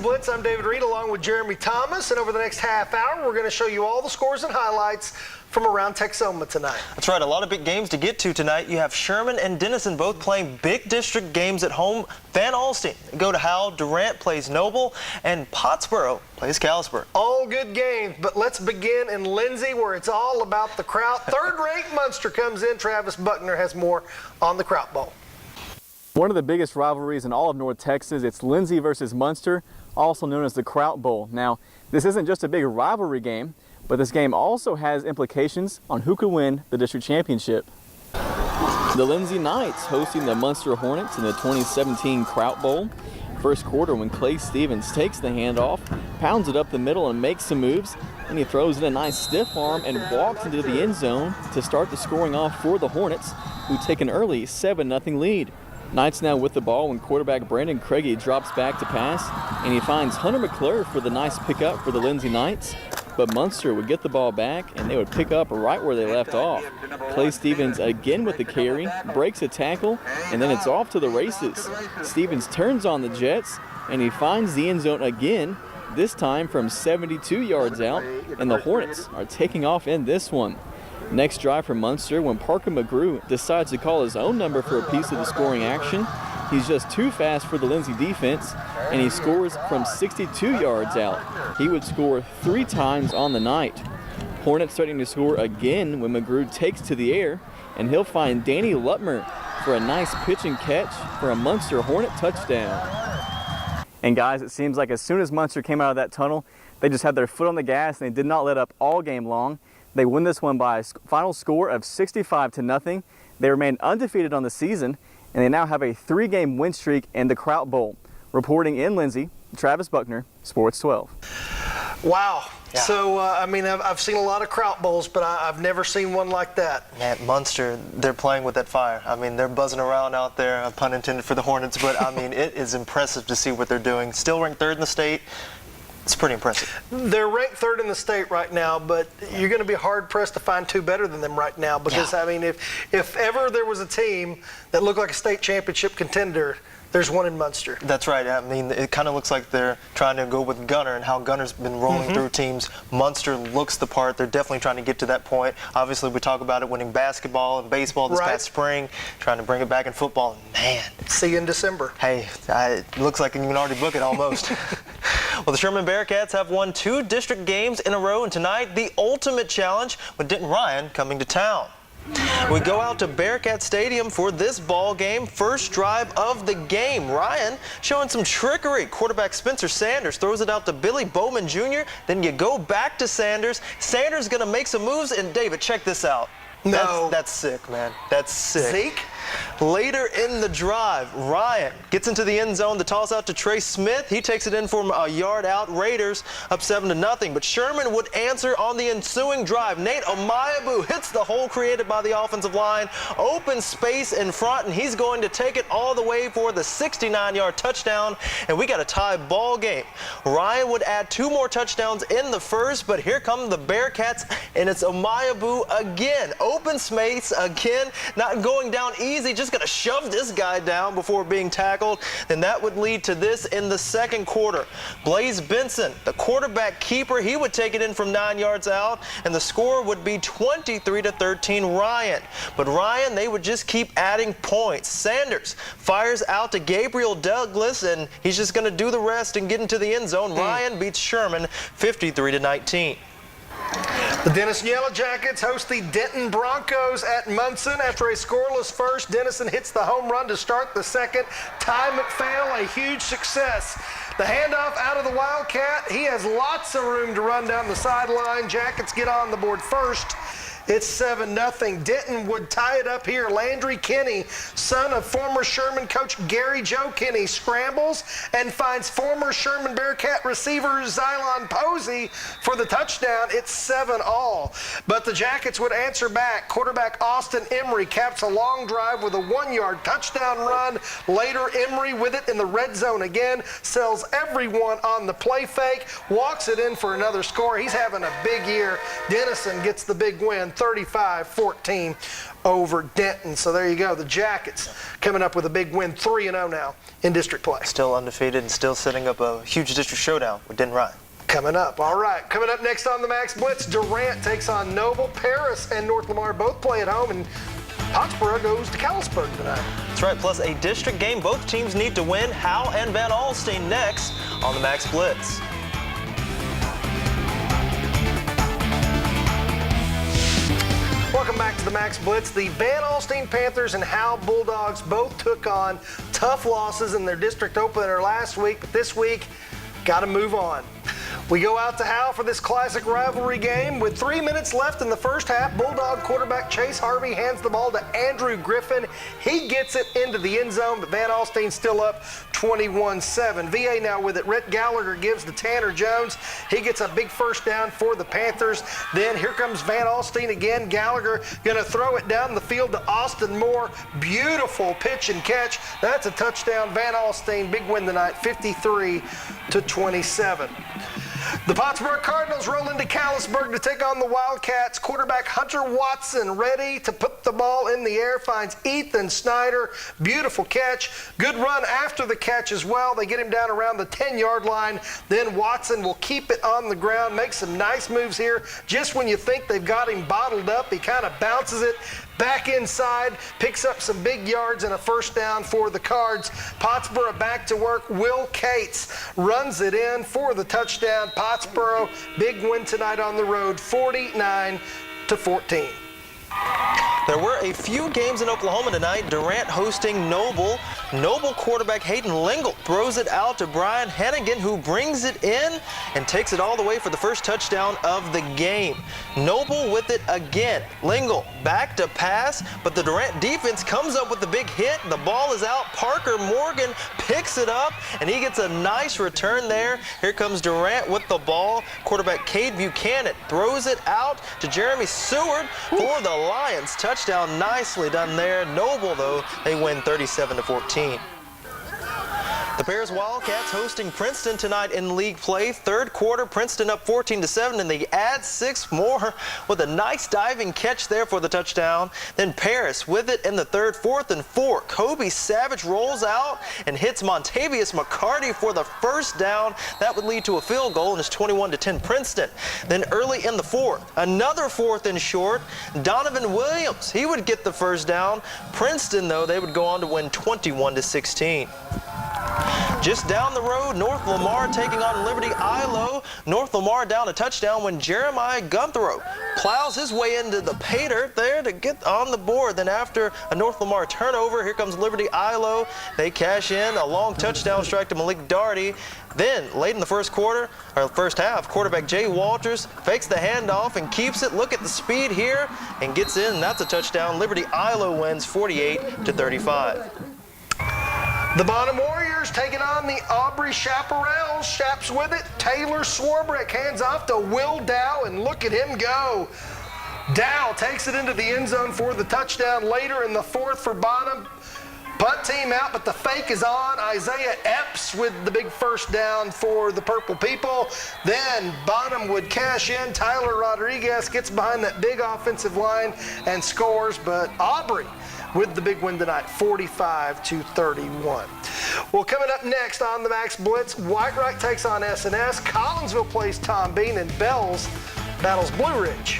Blitz. I'm David Reed along with Jeremy Thomas, and over the next half hour we're going to show you all the scores and highlights from around Texoma tonight. That's right, a lot of big games to get to tonight. You have Sherman and Denison both playing big district games at home. Van Alstyne go to HOWE, Durant plays Noble, and Pottsboro plays CALLISBURG. All good games, but let's begin in Lindsay where it's all about the Kraut. Third-ranked Munster comes in. Travis Buckner has more on the Kraut Bowl. One of the biggest rivalries in all of North Texas, it's Lindsay versus Munster, also known as the Kraut Bowl. Now, this isn't just a big rivalry game, but this game also has implications on who could win the district championship. The Lindsay Knights hosting the Munster Hornets in the 2017 Kraut Bowl. First quarter when Clay Stevens takes the handoff, pounds it up the middle and makes some moves, and he throws in a nice stiff arm and walks into the end zone to start the scoring off for the Hornets, who take an early 7-0 lead. Knights now with the ball when quarterback Brandon Craigie drops back to pass, and he finds Hunter McClure for the nice pickup for the Lindsay Knights. But Munster would get the ball back, and they would pick up right where they left off. Clay Stevens again with the carry, breaks a tackle, and then it's off to the races. Stevens turns on the Jets, and he finds the end zone again, this time from 72 yards out, and the Hornets are taking off in this one. Next drive for Munster when Parker McGrew decides to call his own number for a piece of the scoring action. He's just too fast for the Lindsay defense, and he scores from 62 yards out. He would score 3 times on the night. Hornets starting to score again when McGrew takes to the air, and he'll find Danny Lutmer for a nice pitch and catch for a Munster Hornet touchdown. And guys, it seems like as soon as Munster came out of that tunnel, they just had their foot on the gas and they did not let up all game long. They win this one by a final score of 65-0. They remain undefeated on the season, and they now have a 3-game win streak in the Kraut Bowl. Reporting in Lindsay, Travis Buckner, Sports 12. Wow. Yeah. So, I mean, I've seen a lot of Kraut Bowls, but I've never seen one like that. Man, Munster, they're playing with that fire. I mean, they're buzzing around out there, pun intended for the Hornets, but I mean, it is impressive to see what they're doing. Still ranked 3rd in the state. It's pretty impressive. They're ranked 3rd in the state right now, but you're going to be hard-pressed to find 2 better than them right now because, I mean, if ever there was a team that looked like a state championship contender, there's one in Munster. That's right. I mean, it kind of looks like they're trying to go with Gunner and how Gunner's been rolling through teams. Munster looks the part. They're definitely trying to get to that point. Obviously, we talk about it winning basketball and baseball this past spring, trying to bring it back in football. Man. See you in December. Hey, it looks like you can already book it almost. Well, the Sherman Bearcats have won 2 district games in a row, and tonight, the ultimate challenge with Denton Ryan coming to town. We go out to Bearcat Stadium for this ball game. First drive of the game. Ryan showing some trickery. Quarterback Spencer Sanders throws it out to Billy Bowman Jr. Then you go back to Sanders. Sanders going to make some moves, and David, check this out. No. That's sick, man. That's sick. Zeke? Later in the drive, Ryan gets into the end zone. The toss out to Trey Smith. He takes it in from a yard out. Raiders up 7-0. But Sherman would answer on the ensuing drive. Nate Omayabu hits the hole created by the offensive line. Open space in front, and he's going to take it all the way for the 69-yard touchdown. And we got a tie ball game. Ryan would add 2 more touchdowns in the first, but here come the Bearcats, and it's Omayabu again. Open space again, not going down easy. Just going to shove this guy down before being tackled. Then that would lead to this in the second quarter. Blaze Benson, the quarterback keeper, he would take it in from 9 yards out, and the score would be 23-13 Ryan. But Ryan, they would just keep adding points. Sanders fires out to Gabriel Douglas, and he's just going to do the rest and get into the end zone. Ryan beats Sherman 53-19. The Denison Yellow Jackets host the Denton Broncos at Munson. After a scoreless first, Denison hits the home run to start the second. Ty McPhail, a huge success. The handoff out of the Wildcat. He has lots of room to run down the sideline. Jackets get on the board first. It's 7-0. Denton would tie it up here. Landry Kinney, son of former Sherman coach Gary Joe Kinney, scrambles and finds former Sherman Bearcat receiver Xylon Posey for the touchdown. It's 7-all. But the Jackets would answer back. Quarterback Austin Emery caps a long drive with a 1-yard touchdown run. Later, Emery with it in the red zone again, sells everyone on the play fake, walks it in for another score. He's having a big year. Denison gets the big win, 35-14 over Denton. So there you go. The Jackets coming up with a big win, 3-0 now in district play. Still undefeated and still setting up a huge district showdown with Denton Ryan. Coming up. All right. Coming up next on the Max Blitz, Durant takes on Noble. Paris and North Lamar both play at home, and POTTSBORO goes to CALLISBURG tonight. That's right. Plus a district game both teams need to win. HOWE and Van Alstyne next on the Max Blitz. Welcome back to the Max Blitz. The Van Alstyne Panthers and HOWE Bulldogs both took on tough losses in their district opener last week, but this week, got to move on. We go out to HOWE for this classic rivalry game. With 3 minutes left in the first half, Bulldog quarterback Chase Harvey hands the ball to Andrew Griffin. He gets it into the end zone, but Van Alstyne's still up 21-7. VA now with it. Rhett Gallagher gives to Tanner Jones. He gets a big first down for the Panthers. Then here comes Van Alstyne again. Gallagher going to throw it down the field to Austin Moore. Beautiful pitch and catch. That's a touchdown. Van Alstyne, big win tonight, 53-27. The Pottsboro Cardinals roll into CALLISBURG to take on the Wildcats. Quarterback Hunter Watson ready to put the ball in the air, finds Ethan Snyder. Beautiful catch. Good run after the catch as well. They get him down around the 10-yard line. Then Watson will keep it on the ground, make some nice moves here. Just when you think they've got him bottled up, he kind of bounces it back inside, picks up some big yards and a first down for the Cards. Pottsboro back to work. Will Cates runs it in for the touchdown. Pottsboro, big win tonight on the road, 49-14. There were a few games in Oklahoma tonight. Durant hosting Noble. Noble quarterback Hayden Lingle throws it out to Brian Hannigan, who brings it in and takes it all the way for the first touchdown of the game. Noble with it again. Lingle back to pass, but the Durant defense comes up with the big hit. The ball is out. Parker Morgan picks it up, and he gets a nice return there. Here comes Durant with the ball. Quarterback Cade Buchanan throws it out to Jeremy Seward for the Lions. Touchdown, nicely done there. Noble, though, they win 37-14. The Bears Wildcats hosting Princeton tonight in league play. Third quarter, Princeton up 14-7, and they add 6 more with a nice diving catch there for the touchdown. Then Paris with it in the third, 4th and 4. Kobe Savage rolls out and hits Montavious McCarty for the first down. That would lead to a field goal, and it's 21-10 Princeton. Then early in the fourth, another 4th and short. Donovan Williams, he would get the first down. Princeton, though, they would go on to win 21-16. Just down the road, North Lamar taking on Liberty Ilo. North Lamar down a touchdown when Jeremiah Gunthrow plows his way into the pay dirt there to get on the board. Then after a North Lamar turnover, here comes Liberty Ilo. They cash in a long touchdown strike to Malik Daugherty. Then, late in the first half, quarterback Jay Walters fakes the handoff and keeps it. Look at the speed here and gets in, and that's a touchdown. Liberty Ilo wins 48-35. The Bonham Warriors taking on the Aubrey Chaparrals. Chaps with it. Taylor Swarbrick hands off to Will Dow, and look at him go. Dow takes it into the end zone for the touchdown later in the fourth for Bonham. Punt team out, but the fake is on. Isaiah Epps with the big first down for the Purple People. Then Bonham would cash in. Tyler Rodriguez gets behind that big offensive line and scores, but Aubrey with the big win tonight, 45-31. Well, coming up next on the Max Blitz, Whitewright takes on S&S. Collinsville plays Tom Bean, and Bells battles Blue Ridge.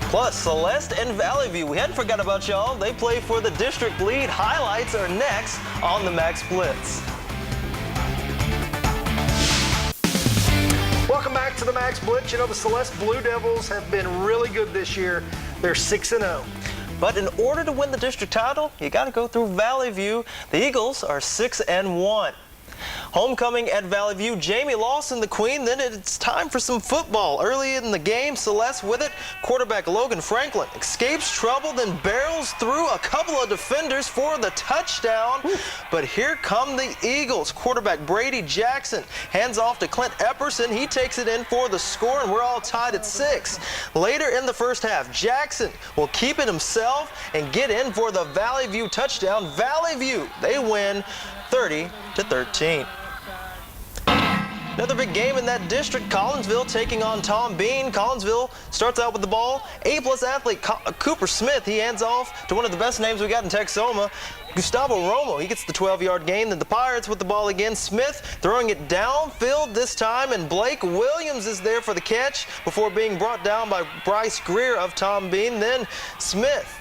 Plus, Celeste and Valley View. We hadn't forgot about y'all. They play for the district lead. Highlights are next on the Max Blitz. Welcome back to the Max Blitz. You know, the Celeste Blue Devils have been really good this year. They're 6-0. But in order to win the district title, you got to go through Valley View. The Eagles are 6-1. Homecoming at Valley View, Jamie Lawson, the queen. Then it's time for some football. Early in the game, Celeste with it. Quarterback Logan Franklin escapes trouble, then barrels through a couple of defenders for the touchdown. But here come the Eagles. Quarterback Brady Jackson hands off to Clint Epperson. He takes it in for the score, and we're all tied at 6. Later in the first half, Jackson will keep it himself and get in for the Valley View touchdown. Valley View, they win 30-13. Another big game in that district. Collinsville taking on Tom Bean. Collinsville starts out with the ball. A-plus athlete Cooper Smith, he hands off to one of the best names we got in Texoma, Gustavo Romo. He gets the 12-yard gain. Then the Pirates with the ball again. Smith throwing it downfield this time, and Blake Williams is there for the catch before being brought down by Bryce Greer of Tom Bean. Then Smith,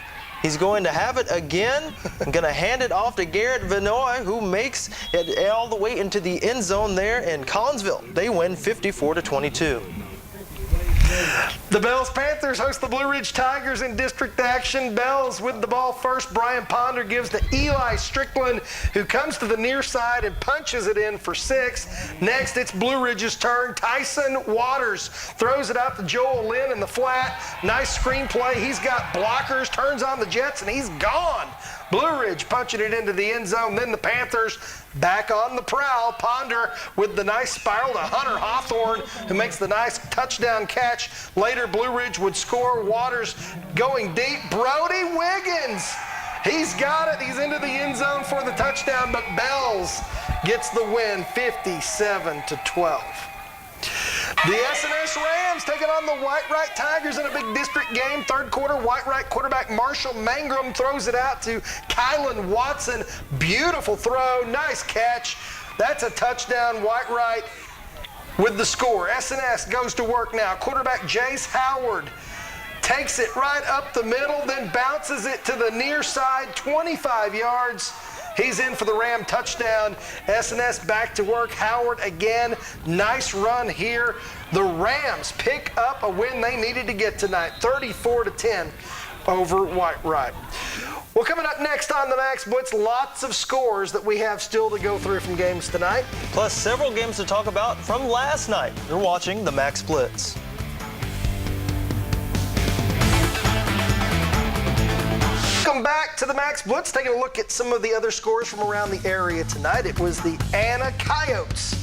he's going to have it again. Going to hand it off to Garrett Vinoy, who makes it all the way into the end zone there in Collinsville. They win 54-22. The Bells Panthers host the Blue Ridge Tigers in district action. Bells with the ball first. Brian Ponder gives to Eli Strickland, who comes to the near side and punches it in for 6. Next, it's Blue Ridge's turn. Tyson Waters throws it out to Joel Lynn in the flat. Nice screenplay. He's got blockers, turns on the Jets, and he's gone. Blue Ridge punching it into the end zone. Then the Panthers back on the prowl. Ponder with the nice spiral to Hunter Hawthorne, who makes the nice touchdown catch. Later, Blue Ridge would score. Waters going deep. Brody Wiggins, he's got it. He's into the end zone for the touchdown, but Bells gets the win 57-12. The S&S Rams taking on the Whitewright Tigers in a big district game. Third quarter, Whitewright quarterback Marshall Mangrum throws it out to Kylan Watson. Beautiful throw, nice catch. That's a touchdown. Whitewright with the score. S&S goes to work now. Quarterback Jace Howard takes it right up the middle, then bounces it to the near side, 25 yards. He's in for the Ram touchdown. S&S back to work. Howard again. Nice run here. The Rams pick up a win they needed to get tonight, 34-10 over Whitewright. Well, coming up next on the Max Blitz, lots of scores that we have still to go through from games tonight. Plus several games to talk about from last night. You're watching the Max Blitz. Welcome back to the Max Blitz, taking a look at some of the other scores from around the area tonight. It was the Anna Coyotes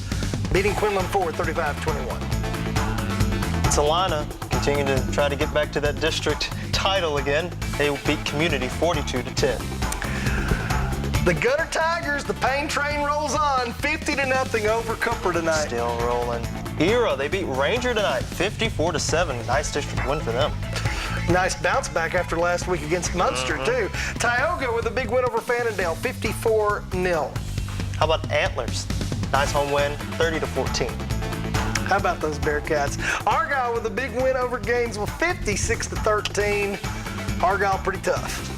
beating Quinlan Ford 35-21. Salina continuing to try to get back to that district title again. They beat Community 42-10. The Gutter Tigers, the pain train rolls on, 50-0 over Cooper tonight. Still rolling. Era, they beat Ranger tonight, 54-7. Nice district win for them. Nice bounce back after last week against Munster, too. Tioga with a big win over Fannondale, 54-0. How about Antlers? Nice home win, 30-14. How about those Bearcats? Argyle with a big win over Gainesville, 56-13. Argyle pretty tough.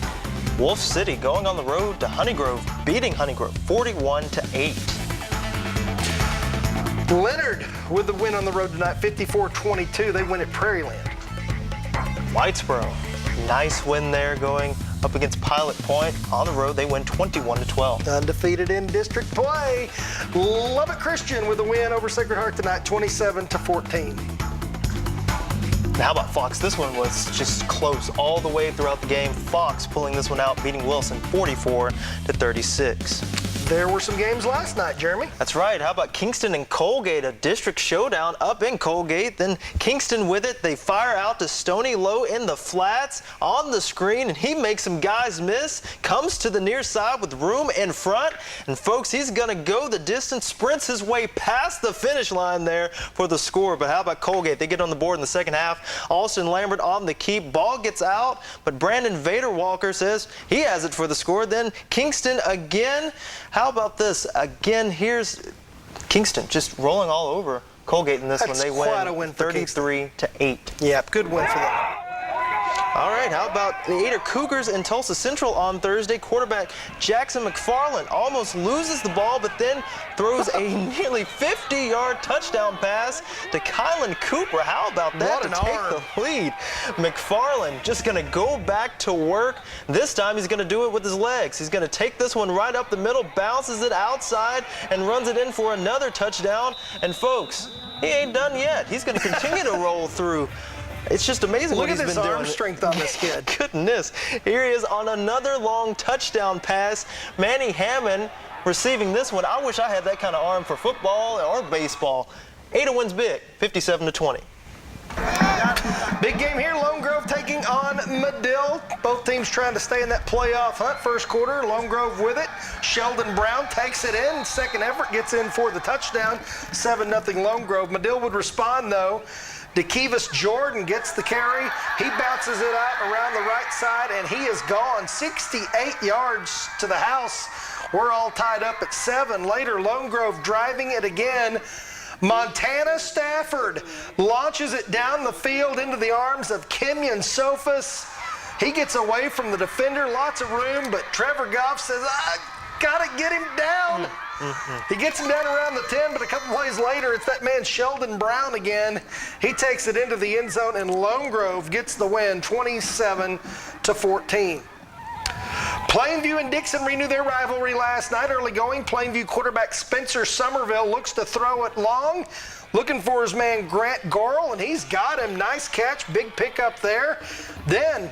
Wolf City going on the road to Honeygrove, beating Honeygrove, 41-8. Leonard with the win on the road tonight, 54-22. They win at Prairieland. Whitesboro, nice win there going up against Pilot Point. On the road, they win 21-12. Undefeated in district play. Lubbock Christian with a win over Sacred Heart tonight, 27-14. Now how about Fox? This one was just close all the way throughout the game. Fox pulling this one out, beating Wilson 44-36. There were some games last night, Jeremy. That's right. How about Kingston and Colgate, a district showdown up in Colgate. Then Kingston with it. They fire out to Stony Low in the flats on the screen, and he makes some guys miss. Comes to the near side with room in front. And folks, he's going to go the distance, sprints his way past the finish line there for the score. But how about Colgate? They get on the board in the second half. Alston Lambert on the keep. Ball gets out, but Brandon Vader-Walker says he has it for the score. Then Kingston again. How about this? Again, here's Kingston just rolling all over Colgate in this one. They win 33-8. Yeah, good win for them. All right, how about the Eder Cougars in Tulsa Central on Thursday? Quarterback Jackson McFarland almost loses the ball, but then throws a nearly 50-yard touchdown pass to Kylan Cooper. How about that to take the lead? McFarland just going to go back to work. This time he's going to do it with his legs. He's going to take this one right up the middle, bounces it outside, and runs it in for another touchdown. And folks, he ain't done yet. He's going to continue to roll through. It's just amazing what he's been doing. Look at this arm strength on this kid. Goodness. Here he is on another long touchdown pass. Manny Hammond receiving this one. I wish I had that kind of arm for football or baseball. Ada wins big, 57-20. Big game here. Lone Grove taking on Madill. Both teams trying to stay in that playoff hunt. First quarter, Lone Grove with it. Sheldon Brown takes it in. Second effort gets in for the touchdown. 7-0 Lone Grove. Madill would respond, though. DeKevis Jordan gets the carry. He bounces it out around the right side, and he is gone 68 yards to the house. We're all tied up at 7. Later, Lone Grove driving it again. Montana Stafford launches it down the field into the arms of Kenyon Sophus. He gets away from the defender, lots of room, but Trevor Goff says, I gotta get him down. He gets him down around the 10, but a couple plays later, it's that man Sheldon Brown again. He takes it into the end zone, and Lone Grove gets the win, 27-14. Plainview and Dickson renew their rivalry last night. Early going, Plainview quarterback Spencer Somerville looks to throw it long, looking for his man Grant Gorel, and he's got him. Nice catch, big pickup there. Then,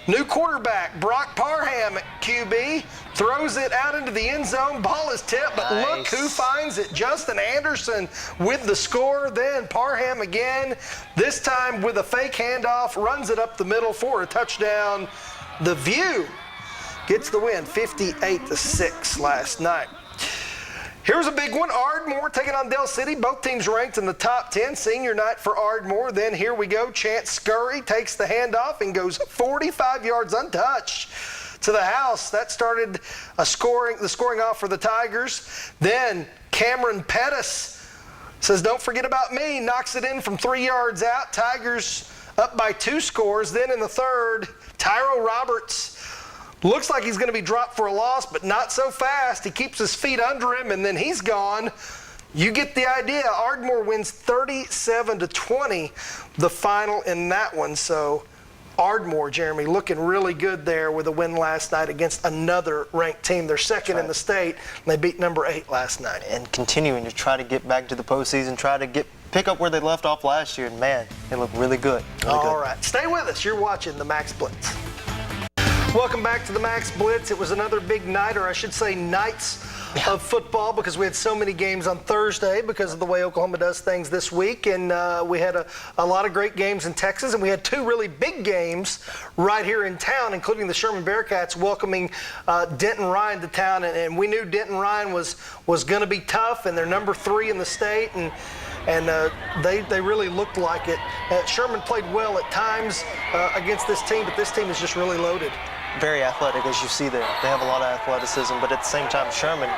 new quarterback Brock Parham at QB throws it out into the end zone. Ball is tipped, but look who finds it. Justin Anderson with the score. Then Parham again, this time with a fake handoff, runs it up the middle for a touchdown. The View gets the win, 58-6 last night. Here's a big one. Ardmore taking on Dell City. Both teams ranked in the top 10. Senior night for Ardmore. Then here we go. Chance Scurry takes the handoff and goes 45 yards untouched to the house. That started the scoring off for the Tigers. Then Cameron Pettis says, don't forget about me. Knocks it in from 3 yards out. Tigers up by 2 scores. Then in the third, Tyro Roberts looks like he's going to be dropped for a loss, but not so fast. He keeps his feet under him, and then he's gone. You get the idea. Ardmore wins 37-20, the final in that one. So Ardmore, Jeremy, looking really good there with a win last night against another ranked team. They're second in the state, and they beat number 8 last night. And continuing to try to get back to the postseason, try to pick up where they left off last year, and man, they look really good. All right, stay with us. You're watching the Max Blitz. Welcome back to the Max Blitz. It was another big night, or I should say nights of football, because we had so many games on Thursday because of the way Oklahoma does things this week. And we had a lot of great games in Texas, and we had 2 really big games right here in town, including the Sherman Bearcats welcoming Denton Ryan to town. And we knew Denton Ryan was going to be tough, and they're number 3 in the state. And they really looked like it. Sherman played well at times against this team, but this team is just really loaded. Very athletic, as you see there. They have a lot of athleticism, but at the same time, Sherman,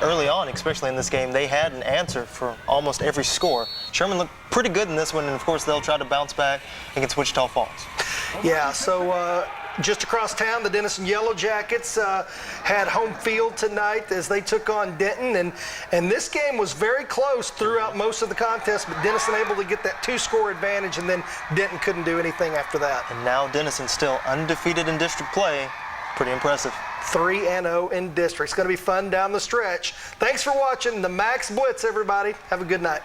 early on, especially in this game, they had an answer for almost every score. Sherman looked pretty good in this one, and of course, they'll try to bounce back against Wichita Falls. Yeah, so just across town, the Denison Yellow Jackets had home field tonight as they took on Denton, and this game was very close throughout most of the contest, but Denison able to get that 2-score advantage, and then Denton couldn't do anything after that. And now Denison still undefeated in district play. Pretty impressive. 3-0 in district. It's going to be fun down the stretch. Thanks for watching the Max Blitz, everybody. Have a good night.